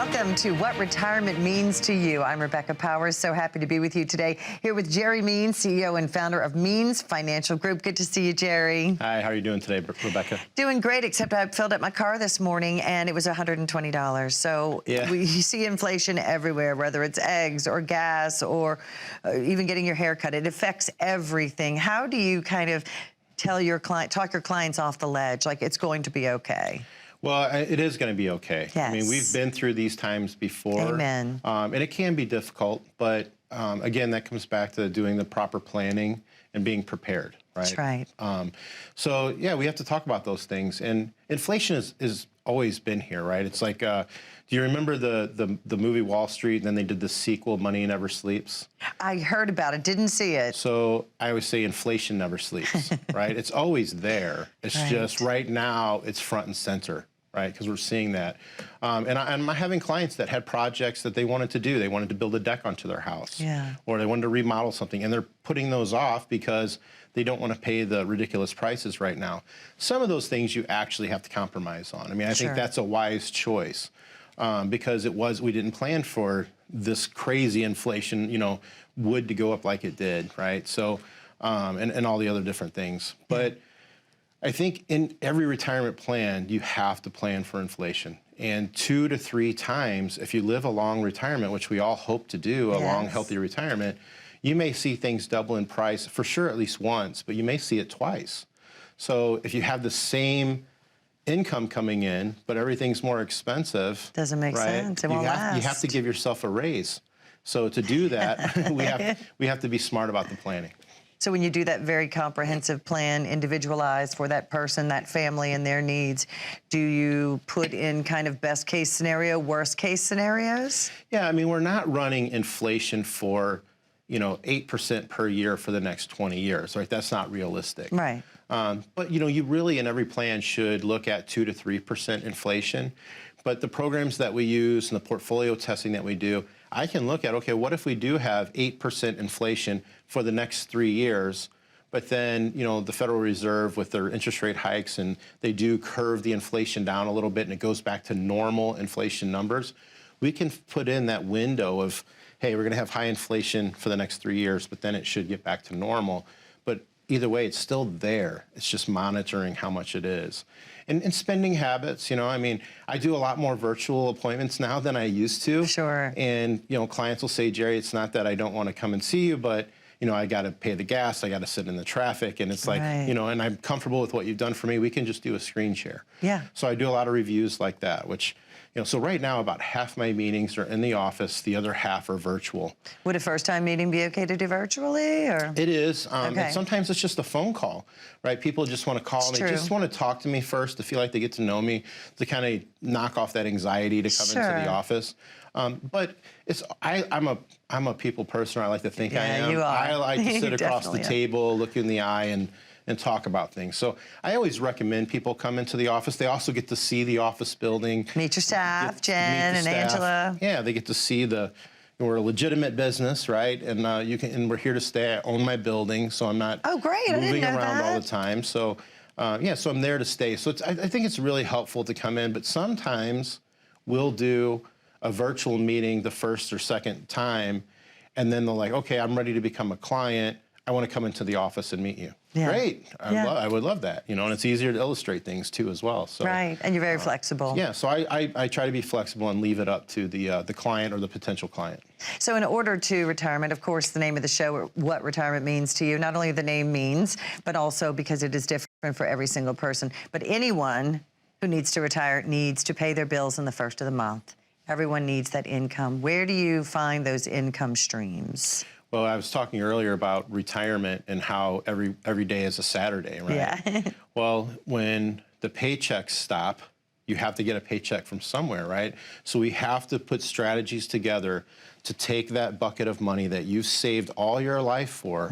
Welcome to What Retirement Means to You. I'm Rebecca Powers. So happy to be with you today. Here with Jerry Means, CEO and founder of Means Financial Group. Good to see you, Jerry. Hi, how are you doing today, Rebecca? Doing great, except I filled up my car this morning and it was $120. So we see inflation everywhere, whether it's eggs or gas or even getting your hair cut. It affects everything. How do you kind of tell your client, talk your clients off the ledge, like it's going to be okay? Well, it is going to be okay. Yes. I mean, we've been through these times before. Amen. And it can be difficult, but again, that comes back to doing the proper planning and being prepared, right? That's right. So, yeah, we have to talk about those things. And inflation is always been here, right? It's like, do you remember the movie Wall Street, and then they did the sequel, Money Never Sleeps? I heard about it, didn't see it. So I always say inflation never sleeps, right? It's always there. It's just right now it's front and center, right? Because we're seeing that. And I'm having clients that had projects that they wanted to do. They wanted to build a deck onto their house. Yeah. Or they wanted to remodel something, and they're putting those off because they don't want to pay the ridiculous prices right now. Some of those things you actually have to compromise on. I mean, I think that's a wise choice. Because we didn't plan for this crazy inflation, you know, wood to go up like it did, right? So, and all the other different things. But I think in every retirement plan, you have to plan for inflation. And 2 to 3 times, if you live a long retirement, which we all hope to do, a long, healthy retirement, you may see things double in price, for sure at least once, but you may see it twice. So if you have the same income coming in, but everything's more expensive. Doesn't make sense. It won't last. You have to give yourself a raise. So to do that, we have to be smart about the planning. So when you do that very comprehensive plan, individualized for that person, that family, and their needs, do you put in kind of best case scenario, worst case scenarios? Yeah, I mean, we're not running inflation for, 8% per year for the next 20 years, right? That's not realistic. Right. But, you really, in every plan, should look at 2 to 3% inflation. But the programs that we use and the portfolio testing that we do, I can look at, okay, what if we do have 8% inflation for the next 3 years, but then, the Federal Reserve with their interest rate hikes, and they do curve the inflation down a little bit, and it goes back to normal inflation numbers. We can put in that window of, hey, we're going to have high inflation for the next 3 years, but then it should get back to normal. But either way, it's still there. It's just monitoring how much it is. And spending habits, I mean, I do a lot more virtual appointments now than I used to. Sure. And, clients will say, Jerry, it's not that I don't want to come and see you, but, I got to pay the gas, I got to sit in the traffic. And it's like, and I'm comfortable with what you've done for me. We can just do a screen share. Yeah. So I do a lot of reviews like that, which, so right now about half my meetings are in the office, the other half are virtual. Would a first-time meeting be okay to do virtually, or? It is, and sometimes it's just a phone call, right? People just want to call me, just want to talk to me first, to feel like they get to know me, to kind of knock off that anxiety to come into the office. But I'm a people person. I like to think I am. You are. I like to sit across the table, look in the eye, and talk about things. So I always recommend people come into the office. They also get to see the office building. Meet your staff, Jen and Angela. Yeah, they get to see we're a legitimate business, right? And and we're here to stay. I own my building, so I'm not moving around all the time. So so I'm there to stay. So I think it's really helpful to come in, but sometimes we'll do a virtual meeting the first or second time, and then they're like, okay, I'm ready to become a client. I want to come into the office and meet you. Yeah. Great. I would love that, and it's easier to illustrate things too as well. So, right, and you're very flexible. Yeah, so I try to be flexible and leave it up to the client or the potential client. So in order to retirement, of course, the name of the show, What Retirement Means to You, not only the name means, but also because it is different for every single person. But anyone who needs to retire needs to pay their bills in the first of the month. Everyone needs that income. Where do you find those income streams? Well, I was talking earlier about retirement and how every day is a Saturday, right? Yeah. Well, when the paychecks stop, you have to get a paycheck from somewhere, right? So we have to put strategies together to take that bucket of money that you've saved all your life for,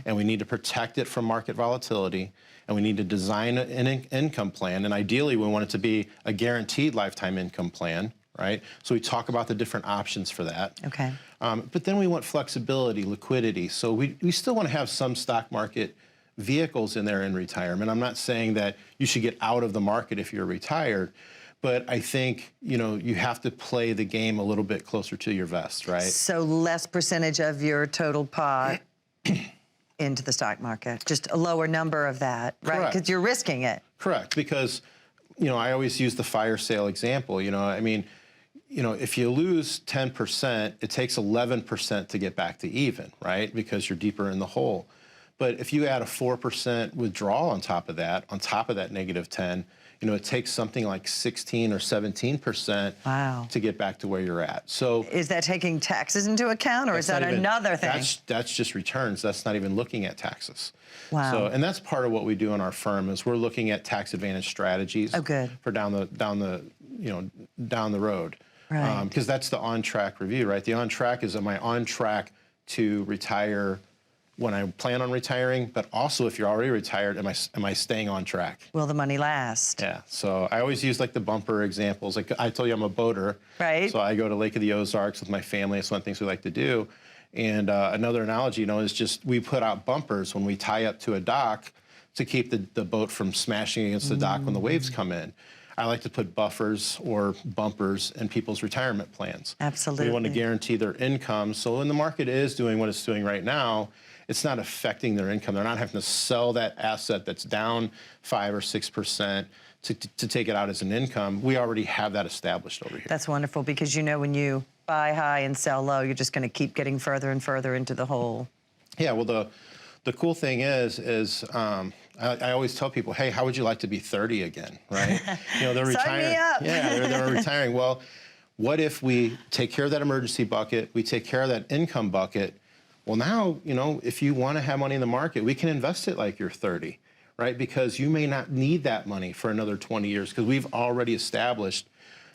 and we need to protect it from market volatility, and we need to design an income plan, and ideally we want it to be a guaranteed lifetime income plan, right? So we talk about the different options for that. Okay. But then we want flexibility, liquidity. So we still want to have some stock market vehicles in there in retirement. I'm not saying that you should get out of the market if you're retired, but I think, you have to play the game a little bit closer to your vest, right? So less percentage of your total pot into the stock market, just a lower number of that, right? Because you're risking it. Correct, because, I always use the fire sale example, if you lose 10%, it takes 11% to get back to even, right? Because you're deeper in the hole. But if you add a 4% withdrawal on top of that negative 10, it takes something like 16 or 17% to get back to where you're at. So is that taking taxes into account, or is that another thing? That's just returns. That's not even looking at taxes. Wow. So, and that's part of what we do in our firm is we're looking at tax advantage strategies for down the road. Right. Because that's the on-track review, right? The on-track is, am I on track to retire when I plan on retiring, but also if you're already retired, am I staying on track? Will the money last? Yeah, so I always use like the bumper examples. Like I told you, I'm a boater. Right. So I go to Lake of the Ozarks with my family. It's one of the things we like to do. And another analogy, is just we put out bumpers when we tie up to a dock to keep the boat from smashing against the dock when the waves come in. I like to put buffers or bumpers in people's retirement plans. Absolutely. We want to guarantee their income. So when the market is doing what it's doing right now, it's not affecting their income. They're not having to sell that asset that's down 5 or 6% to take it out as an income. We already have that established over here. That's wonderful, because when you buy high and sell low, you're just going to keep getting further and further into the hole. Yeah, well, the cool thing is I always tell people, hey, how would you like to be 30 again, right? They're retiring. Sign me up. Yeah, they're retiring. Well, what if we take care of that emergency bucket, we take care of that income bucket? Well, now, if you want to have money in the market, we can invest it like you're 30, right? Because you may not need that money for another 20 years because we've already established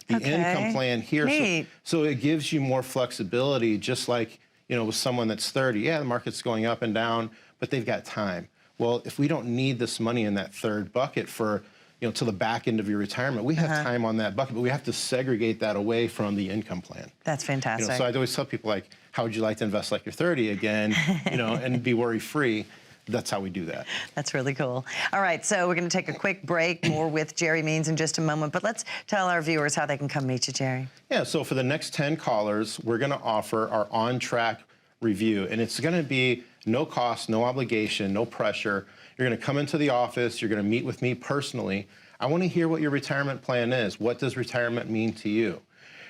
the income plan here. Neat. So it gives you more flexibility, just like, with someone that's 30. Yeah, the market's going up and down, but they've got time. Well, if we don't need this money in that third bucket for, to the back end of your retirement, we have time on that bucket, but we have to segregate that away from the income plan. That's fantastic. So I'd always tell people, like, how would you like to invest like you're 30 again, and be worry-free? That's how we do that. That's really cool. All right, so we're going to take a quick break, more with Jerry Means in just a moment, but let's tell our viewers how they can come meet you, Jerry. Yeah, so for the next 10 callers, we're going to offer our on-track review, and it's going to be no cost, no obligation, no pressure. You're going to come into the office. You're going to meet with me personally. I want to hear what your retirement plan is. What does retirement mean to you?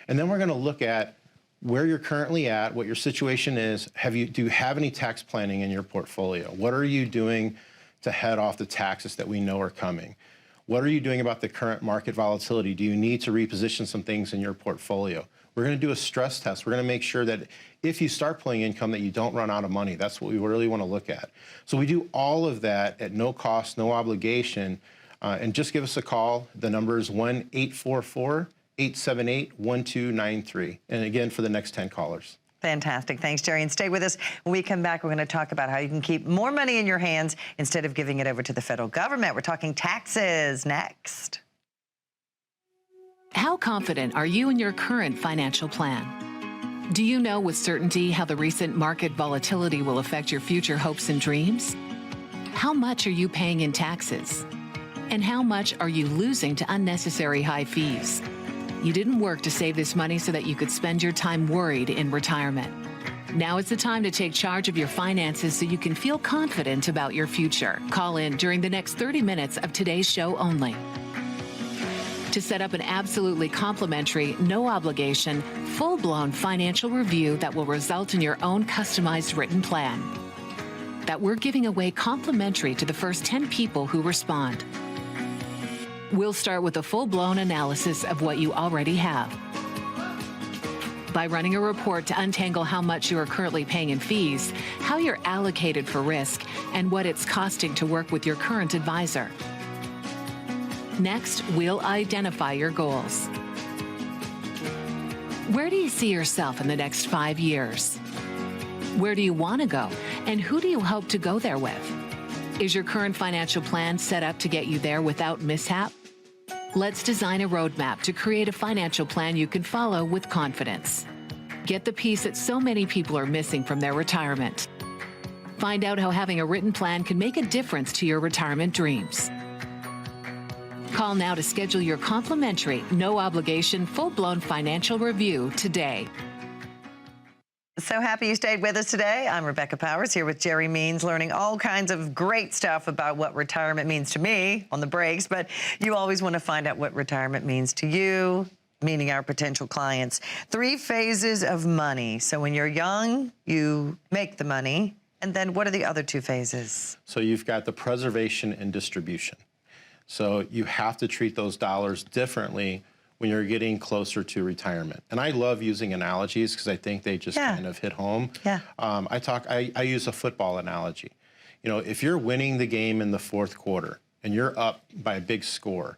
And then we're going to look at where you're currently at, what your situation is. Do you have any tax planning in your portfolio? What are you doing to head off the taxes that we know are coming? What are you doing about the current market volatility? Do you need to reposition some things in your portfolio? We're going to do a stress test. We're going to make sure that if you start pulling income, that you don't run out of money. That's what we really want to look at. So we do all of that at no cost, no obligation. And just give us a call. The number is 1-844-878-1293. And again, for the next 10 callers. Fantastic. Thanks, Jerry. And stay with us. When we come back, we're going to talk about how you can keep more money in your hands instead of giving it over to the federal government. We're talking taxes next. How confident are you in your current financial plan? Do you know with certainty how the recent market volatility will affect your future hopes and dreams? How much are you paying in taxes? And how much are you losing to unnecessary high fees? You didn't work to save this money so that you could spend your time worried in retirement. Now is the time to take charge of your finances so you can feel confident about your future. Call in during the next 30 minutes of today's show only to set up an absolutely complimentary, no obligation, full-blown financial review that will result in your own customized written plan that we're giving away complimentary to the first 10 people who respond. We'll start with a full-blown analysis of what you already have. By running a report to untangle how much you are currently paying in fees, how you're allocated for risk, and what it's costing to work with your current advisor. Next, we'll identify your goals. Where do you see yourself in the next 5 years? Where do you want to go, and who do you hope to go there with? Is your current financial plan set up to get you there without mishap? Let's design a roadmap to create a financial plan you can follow with confidence. Get the piece that so many people are missing from their retirement. Find out how having a written plan can make a difference to your retirement dreams. Call now to schedule your complimentary, no obligation, full-blown financial review today. So happy you stayed with us today. I'm Rebecca Powers here with Jerry Means, learning all kinds of great stuff about what retirement means to me on the breaks, but you always want to find out what retirement means to you, meaning our potential clients. 3 phases of money. So when you're young, you make the money. And then what are the other 2 phases? So you've got the preservation and distribution. So you have to treat those dollars differently when you're getting closer to retirement. And I love using analogies because I think they just kind of hit home. Yeah. I use a football analogy. You know, if you're winning the game in the 4th quarter and you're up by a big score,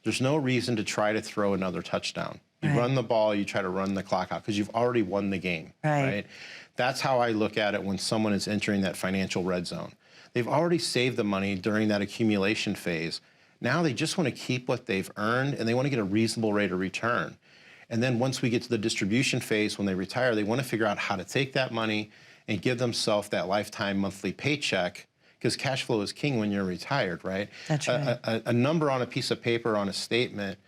there's no reason to try to throw another touchdown. You run the ball, you try to run the clock out because you've already won the game, right? That's how I look at it when someone is entering that financial red zone. They've already saved the money during that accumulation phase. Now they just want to keep what they've earned and they want to get a reasonable rate of return. And then once we get to the distribution phase, when they retire, they want to figure out how to take that money and give themselves that lifetime monthly paycheck, because cash flow is king when you're retired, right? That's right. A number on a piece of paper on a statement,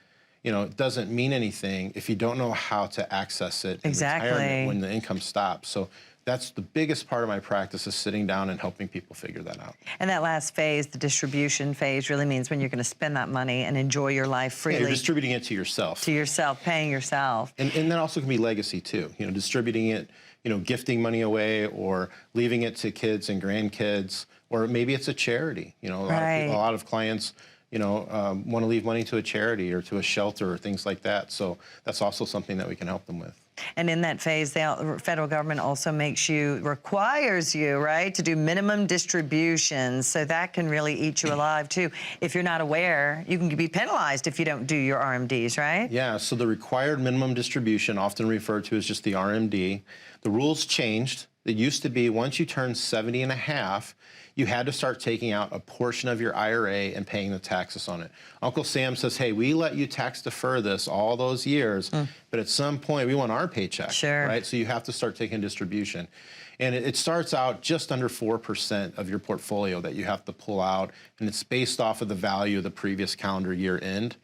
you know, doesn't mean anything if you don't know how to access it in retirement when the income stops. So that's the biggest part of my practice, is sitting down and helping people figure that out. And that last phase, the distribution phase, really means when you're going to spend that money and enjoy your life freely. Yeah, you're distributing it to yourself. To yourself, paying yourself. And that also can be legacy too. You know, distributing it, you know, gifting money away or leaving it to kids and grandkids, or maybe it's a charity. You know, a lot of clients, you know, want to leave money to a charity or to a shelter or things like that. So that's also something that we can help them with. And in that phase, the federal government also requires you, right, to do minimum distributions. So that can really eat you alive, too. If you're not aware, you can be penalized if you don't do your RMDs, right? Yeah, so the required minimum distribution, often referred to as just the RMD, the rules changed. It used to be once you turned 70 and a half, you had to start taking out a portion of your IRA and paying the taxes on it. Uncle Sam says, hey, we let you tax defer this all those years, but at some point we want our paycheck, right? So you have to start taking distribution. And it starts out just under 4% of your portfolio that you have to pull out, and it's based off of the value of the previous calendar year end.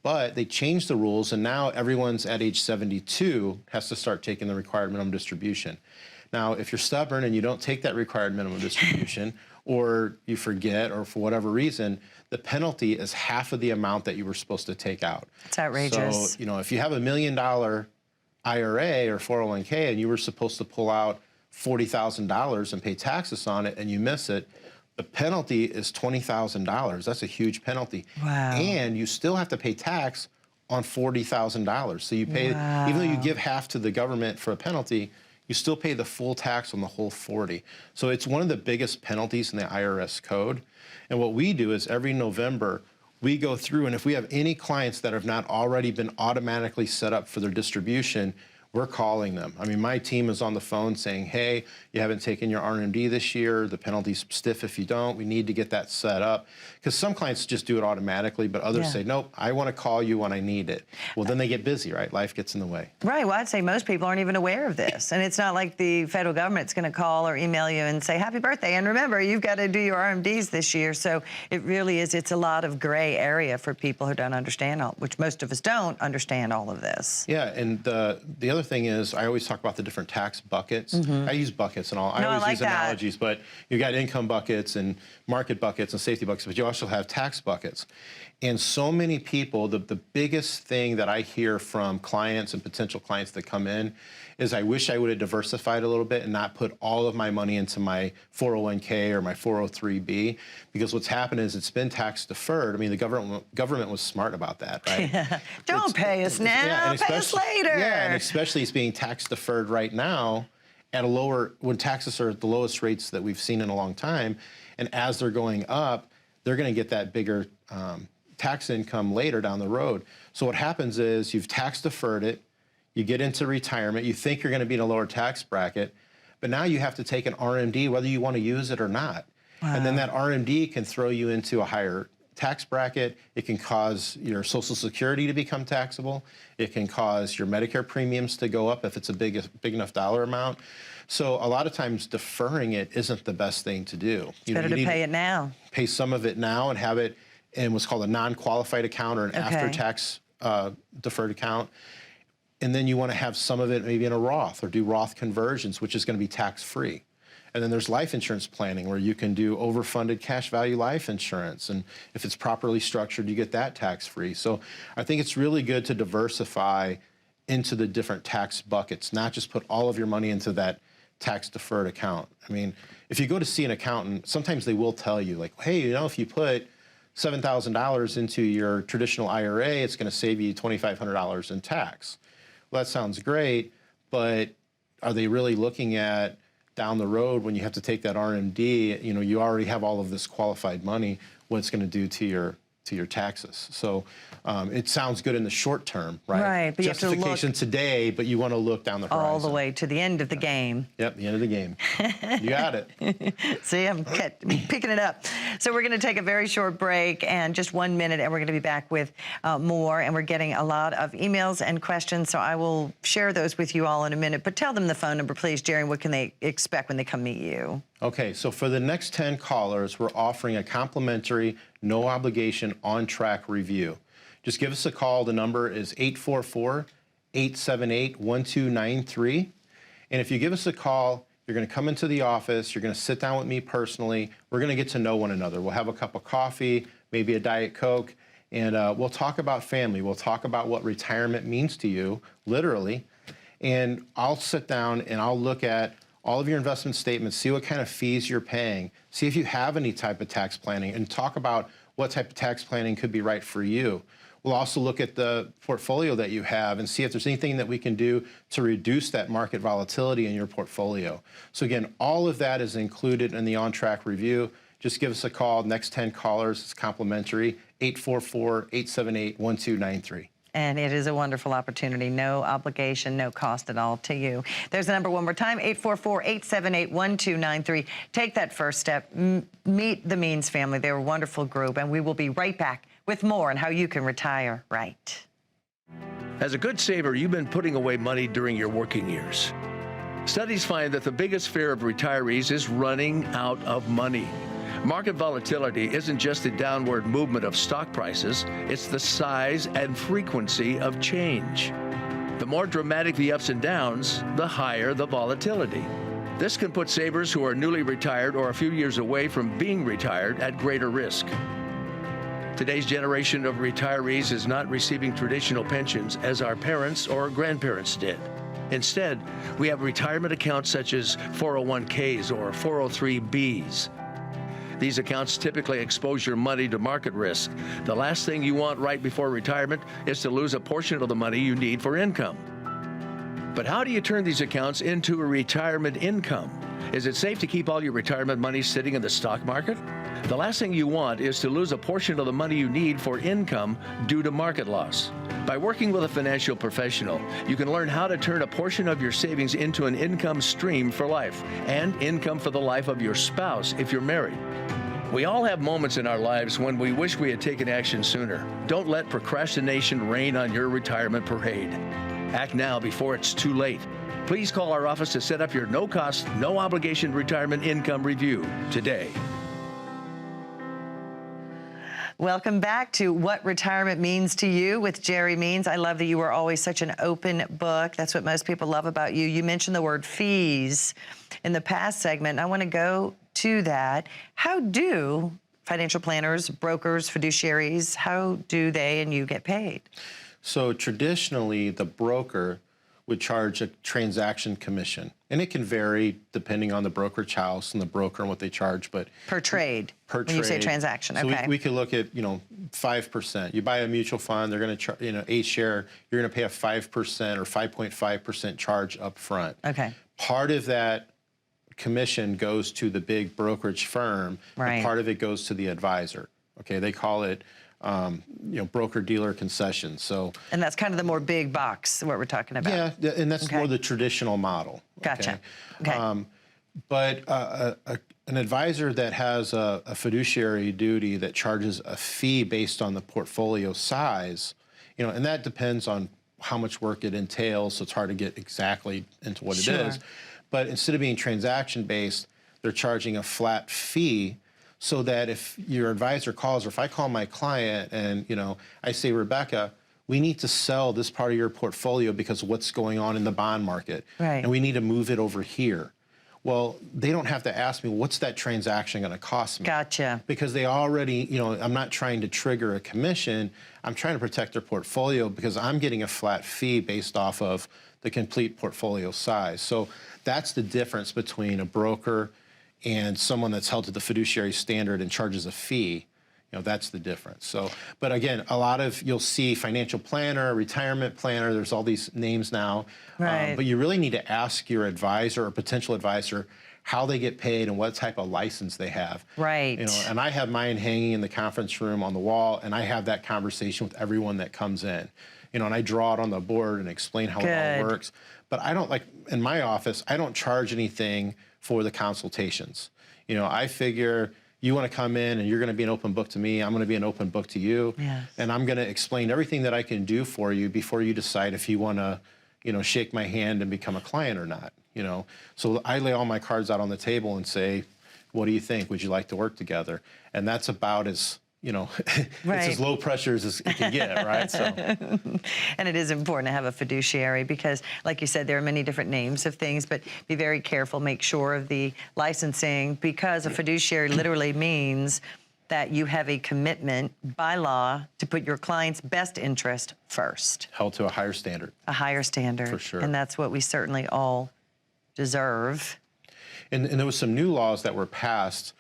But they changed the rules, and now everyone's at age 72 has to start taking the required minimum distribution. Now, if you're stubborn and you don't take that required minimum distribution, or you forget, or for whatever reason, the penalty is half of the amount that you were supposed to take out. It's outrageous. So, you know, if you have $1 million IRA or 401k and you were supposed to pull out $40,000 and pay taxes on it and you miss it, the penalty is $20,000. That's a huge penalty. Wow. And you still have to pay tax on $40,000. So you pay, even though you give half to the government for a penalty, you still pay the full tax on the whole 40. So it's one of the biggest penalties in the IRS code. And what we do is every November, we go through, and if we have any clients that have not already been automatically set up for their distribution, we're calling them. I mean, my team is on the phone saying, hey, you haven't taken your RMD this year. The penalty's stiff if you don't. We need to get that set up. Because some clients just do it automatically, but others say, nope, I want to call you when I need it. Well, then they get busy, right? Life gets in the way. Right. Well, I'd say most people aren't even aware of this. And it's not like the federal government's going to call or email you and say, happy birthday. And remember, you've got to do your RMDs this year. So it really is, it's a lot of gray area for people who don't understand, which most of us don't understand all of this. Yeah, and the other thing is, I always talk about the different tax buckets. I use buckets and all. I always use analogies, but you got income buckets and market buckets and safety buckets, but you also have tax buckets. And so many people, the biggest thing that I hear from clients and potential clients that come in is, I wish I would have diversified a little bit and not put all of my money into my 401k or my 403b, because what's happened is it's been tax deferred. I mean, the government was smart about that, right? Don't pay us now, pay us later. Yeah, and especially it's being tax deferred right now at a lower, when taxes are at the lowest rates that we've seen in a long time. And as they're going up, they're going to get that bigger tax income later down the road. So what happens is, you've tax deferred it, you get into retirement, you think you're going to be in a lower tax bracket, but now you have to take an RMD whether you want to use it or not. And then that RMD can throw you into a higher tax bracket. It can cause your Social Security to become taxable. It can cause your Medicare premiums to go up if it's a big enough dollar amount. So a lot of times deferring it isn't the best thing to do. It's better to pay it now. Pay some of it now and have it in what's called a non-qualified account or an after-tax deferred account. And then you want to have some of it maybe in a Roth or do Roth conversions, which is going to be tax-free. And then there's life insurance planning where you can do overfunded cash value life insurance. And if it's properly structured, you get that tax-free. So I think it's really good to diversify into the different tax buckets, not just put all of your money into that tax deferred account. I mean, if you go to see an accountant, sometimes they will tell you like, hey, you know, if you put $7,000 into your traditional IRA, it's going to save you $2,500 in tax. Well, that sounds great, but are they really looking at down the road when you have to take that RMD, you know, you already have all of this qualified money, what it's going to do to your taxes. So it sounds good in the short term, right? Right, but you have to look justification today, but you want to look down the horizon. all the way to the end of the game. Yep, the end of the game. You got it. See, I'm picking it up. So we're going to take a very short break and just 1 minute, and we're going to be back with more. And we're getting a lot of emails and questions, so I will share those with you all in a minute. But tell them the phone number, please, Jerry. What can they expect when they come meet you? Okay, so for the next 10 callers, we're offering a complimentary, no obligation, on-track review. Just give us a call. The number is 844-878-1293. And if you give us a call, you're going to come into the office, you're going to sit down with me personally, we're going to get to know one another. We'll have a cup of coffee, maybe a Diet Coke, and we'll talk about family. We'll talk about what retirement means to you, literally. And I'll sit down and I'll look at all of your investment statements, see what kind of fees you're paying, see if you have any type of tax planning, and talk about what type of tax planning could be right for you. We'll also look at the portfolio that you have and see if there's anything that we can do to reduce that market volatility in your portfolio. So again, all of that is included in the on-track review. Just give us a call. Next 10 callers, it's complimentary, 844-878-1293. And it is a wonderful opportunity. No obligation, no cost at all to you. There's the number one more time, 844-878-1293. Take that first step. Meet the Means family. They're a wonderful group, and we will be right back with more on how you can retire right. As a good saver, you've been putting away money during your working years. Studies find that the biggest fear of retirees is running out of money. Market volatility isn't just the downward movement of stock prices, it's the size and frequency of change. The more dramatic the ups and downs, the higher the volatility. This can put savers who are newly retired or a few years away from being retired at greater risk. Today's generation of retirees is not receiving traditional pensions as our parents or grandparents did. Instead, we have retirement accounts such as 401ks or 403bs. These accounts typically expose your money to market risk. The last thing you want right before retirement is to lose a portion of the money you need for income. But how do you turn these accounts into a retirement income? Is it safe to keep all your retirement money sitting in the stock market? The last thing you want is to lose a portion of the money you need for income due to market loss. By working with a financial professional, you can learn how to turn a portion of your savings into an income stream for life and income for the life of your spouse if you're married. We all have moments in our lives when we wish we had taken action sooner. Don't let procrastination reign on your retirement parade. Act now before it's too late. Please call our office to set up your no-cost, no-obligation retirement income review today. Welcome back to What Retirement Means to You with Jerry Means. I love that you are always such an open book. That's what most people love about you. You mentioned the word fees in the past segment. I want to go to that. How do financial planners, brokers, fiduciaries, how do they and you get paid? So traditionally, the broker would charge a transaction commission. And it can vary depending on the brokerage house and the broker and what they charge, but per trade. Per when trade. You say transaction, so okay. we could look at 5%. You buy a mutual fund, they're going to a share. You're going to pay a 5% or 5.5% charge up front. Okay. Part of that commission goes to the big brokerage firm, right. And part of it goes to the advisor. Okay, they call it broker-dealer concessions. So, and that's kind of the more big box, what we're talking about. Yeah, and that's more the traditional model. Gotcha. Okay. But an advisor that has a fiduciary duty that charges a fee based on the portfolio size, and that depends on how much work it entails, so it's hard to get exactly into what it is. But instead of being transaction-based, they're charging a flat fee. so that if your advisor calls, or if I call my client and, you know, I say, Rebecca, we need to sell this part of your portfolio because of what's going on in the bond market. Right. And we need to move it over here. Well, they don't have to ask me, what's that transaction going to cost me? Gotcha. Because they already, you know, I'm not trying to trigger a commission. I'm trying to protect their portfolio because I'm getting a flat fee based off of the complete portfolio size. So that's the difference between a broker and someone that's held to the fiduciary standard and charges a fee. You know, that's the difference. So, but again, a lot of, you'll see financial planner, retirement planner, there's all these names now. Right. But you really need to ask your advisor or potential advisor how they get paid and what type of license they have. Right. You know, and I have mine hanging in the conference room on the wall, and I have that conversation with everyone that comes in. You know, and I draw it on the board and explain how it all works. But I don't, like in my office, I don't charge anything for the consultations. You know, I figure you want to come in and you're going to be an open book to me. I'm going to be an open book to you. Yes. And I'm going to explain everything that I can do for you before you decide if you want to, you know, shake my hand and become a client or not. You know, so I lay all my cards out on the table and say, what do you think? Would you like to work together? And that's about as, you know, Right. it's as low pressure as it can get, right? So. And it is important to have a fiduciary because, like you said, there are many different names of things, but be very careful, make sure of the licensing, because a fiduciary literally means that you have a commitment by law to put your client's best interest first. Held to a higher standard. A higher standard. For sure. And that's what we certainly all deserve. And there was some new laws that were passed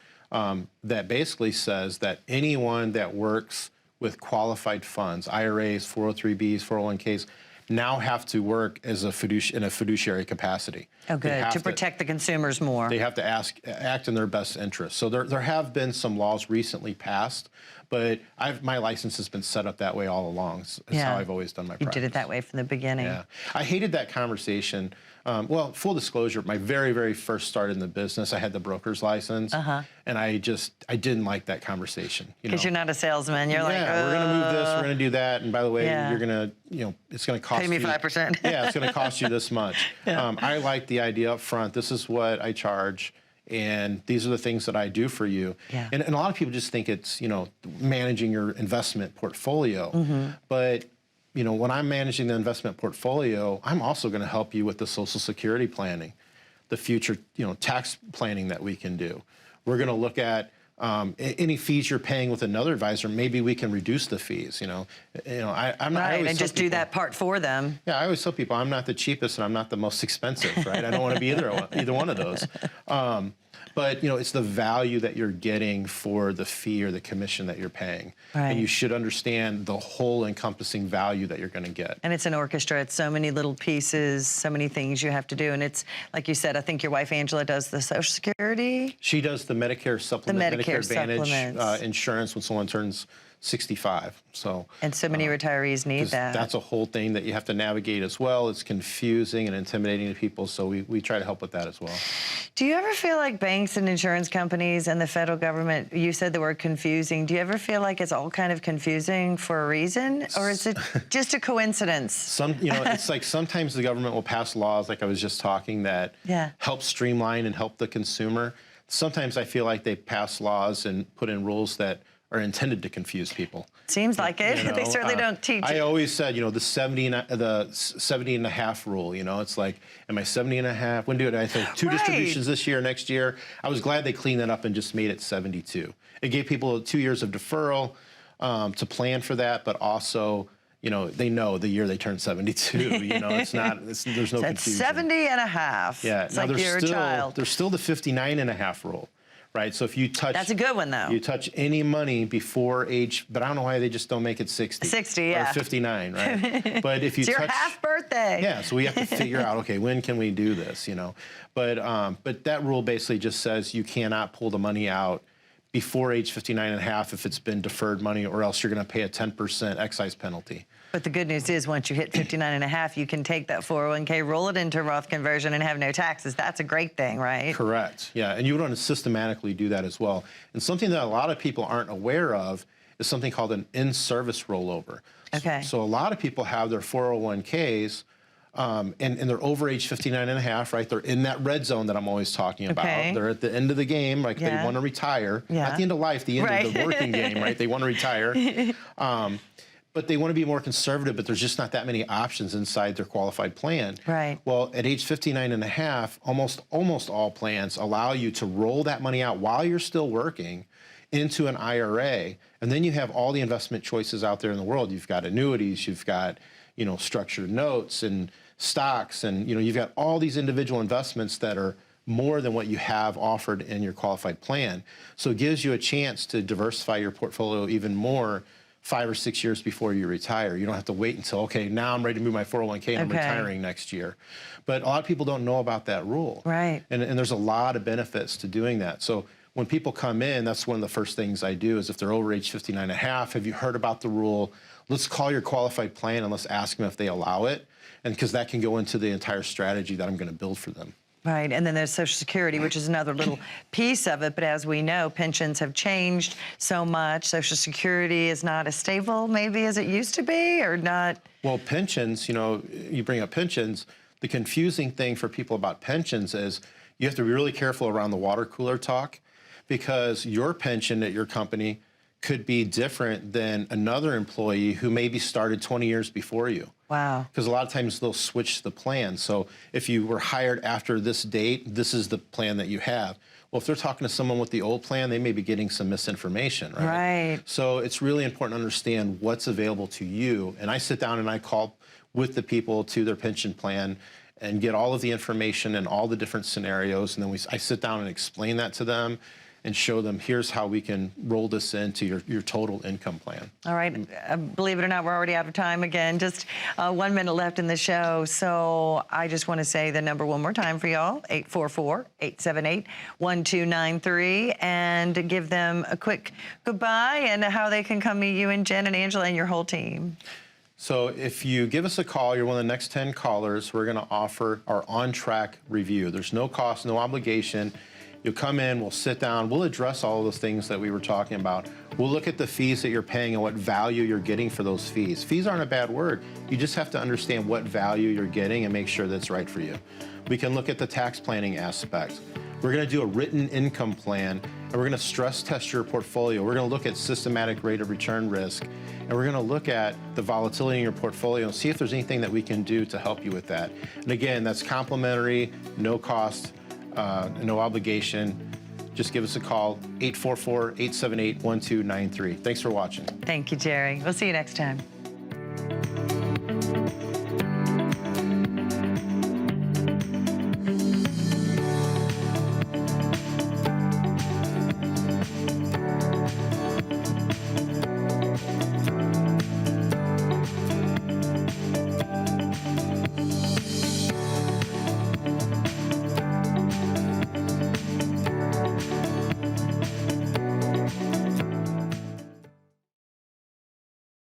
that basically says that anyone that works with qualified funds, IRAs, 403Bs, 401Ks, now have to work as a in a fiduciary capacity. Oh, good. To protect the consumers more. They have to act in their best interest. So there have been some laws recently passed, but my license has been set up that way all along. It's how I've always done my practice. You did it that way from the beginning. Yeah. I hated that conversation. Well, full disclosure, my very, very first start in the business, I had the broker's license, and I didn't like that conversation. Because you're not a salesman. You're like, we're going to move this, we're going to do that, and by the way, you're going to, you know, it's going to cost pay me 5%. Yeah, it's going to cost you this much. I like the idea up front. This is what I charge, and these are the things that I do for you. Yeah. And a lot of people just think it's, you know, managing your investment portfolio, but you know, when I'm managing the investment portfolio, I'm also going to help you with the Social Security planning, the future, you know, tax planning that we can do. We're going to look at any fees you're paying with another advisor. Maybe we can reduce the fees. I'm not. Right, and just do that part for them. Yeah, I always tell people I'm not the cheapest and I'm not the most expensive. Right? I don't want to be either one of those. But, you know, it's the value that you're getting for the fee or the commission that you're paying. Right. And you should understand the whole encompassing value that you're going to get. And it's an orchestra. It's so many little pieces, so many things you have to do. And it's, like you said, I think your wife, Angela, does the Social Security. She does the Medicare supplement, The Medicare Advantage insurance when someone turns 65. So and so many retirees need that. That's a whole thing that you have to navigate as well. It's confusing and intimidating to people, so we try to help with that as well. Do you ever feel like banks and insurance companies and the federal government, you said the word confusing, do you ever feel like it's all kind of confusing for a reason, or is it just a coincidence? It's like sometimes the government will pass laws, like I was just talking, that help streamline and help the consumer. Sometimes I feel like they pass laws and put in rules that are intended to confuse people. Seems like it. You know, they certainly don't teach it. I always said, the 70 and a half rule, it's like, am I 70 and a half? When do I think two distributions this year, next year? I was glad they cleaned that up and just made it 72. It gave people 2 years of deferral to plan for that, but also, they know the year they turn 72, there's no confusion. It's 70 and a half. Yeah. It's now like you're a child. There's still the 59 and a half rule. Right, so if you touch... That's a good one, though. You touch any money before age... But I don't know why they just don't make it 60. 60, yeah. Or 59, right? But if you it's touch... your half birthday. Yeah, so we have to figure out, okay, when can we do this, But that rule basically just says you cannot pull the money out before age 59 and a half if it's been deferred money, or else you're going to pay a 10% excise penalty. But the good news is once you hit 59 and a half, you can take that 401k, roll it into Roth conversion, and have no taxes. That's a great thing, right? Correct. Yeah, and you want to systematically do that as well. And something that a lot of people aren't aware of is something called an in-service rollover. Okay. So a lot of people have their 401ks and they're over age 59 and a half, right? They're in that red zone that I'm always talking about. Okay. They're at the end of the game, like Yeah. they want to retire. Yeah. Not the end of life, the end Right. of the working game, right? They want to retire. But they want to be more conservative, but there's just not that many options inside their qualified plan. Right. Well, at age 59 and a half, almost all plans allow you to roll that money out while you're still working into an IRA. And then you have all the investment choices out there in the world. You've got annuities, you've got, structured notes and stocks, and, you've got all these individual investments that are more than what you have offered in your qualified plan. So it gives you a chance to diversify your portfolio even more 5 or 6 years before you retire. You don't have to wait until, okay, now I'm ready to move my 401k and I'm retiring next year. But a lot of people don't know about that rule. Right. And there's a lot of benefits to doing that. So when people come in, that's one of the first things I do is if they're over age 59 and a half, have you heard about the rule? Let's call your qualified plan and let's ask them if they allow it. And because that can go into the entire strategy that I'm going to build for them. Right, and then there's Social Security, which is another little piece of it. But as we know, pensions have changed so much. Social Security is not as stable maybe as it used to be, or not. Well, pensions, you bring up pensions. The confusing thing for people about pensions is you have to be really careful around the water cooler talk, because your pension at your company could be different than another employee who maybe started 20 years before you. Wow. Because a lot of times they'll switch the plan. So if you were hired after this date, this is the plan that you have. Well, if they're talking to someone with the old plan, they may be getting some misinformation, right? Right. So it's really important to understand what's available to you. And I sit down and I call with the people to their pension plan and get all of the information and all the different scenarios. And then I sit down and explain that to them and show them, here's how we can roll this into your total income plan. All right. Believe it or not, we're already out of time again. Just 1 minute left in the show. So I just want to say the number one more time for y'all, 844-878-1293, and give them a quick goodbye and how they can come meet you and Jen and Angela and your whole team. So if you give us a call, you're one of the next 10 callers, we're going to offer our on-track review. There's no cost, no obligation. You'll come in, we'll sit down, we'll address all of those things that we were talking about. We'll look at the fees that you're paying and what value you're getting for those fees. Fees aren't a bad word. You just have to understand what value you're getting and make sure that's right for you. We can look at the tax planning aspect. We're going to do a written income plan, and we're going to stress test your portfolio. We're going to look at systematic rate of return risk, and we're going to look at the volatility in your portfolio and see if there's anything that we can do to help you with that. And again, that's complimentary, no cost, no obligation. Just give us a call, 844-878-1293. Thanks for watching. Thank you, Jerry. We'll see you next time.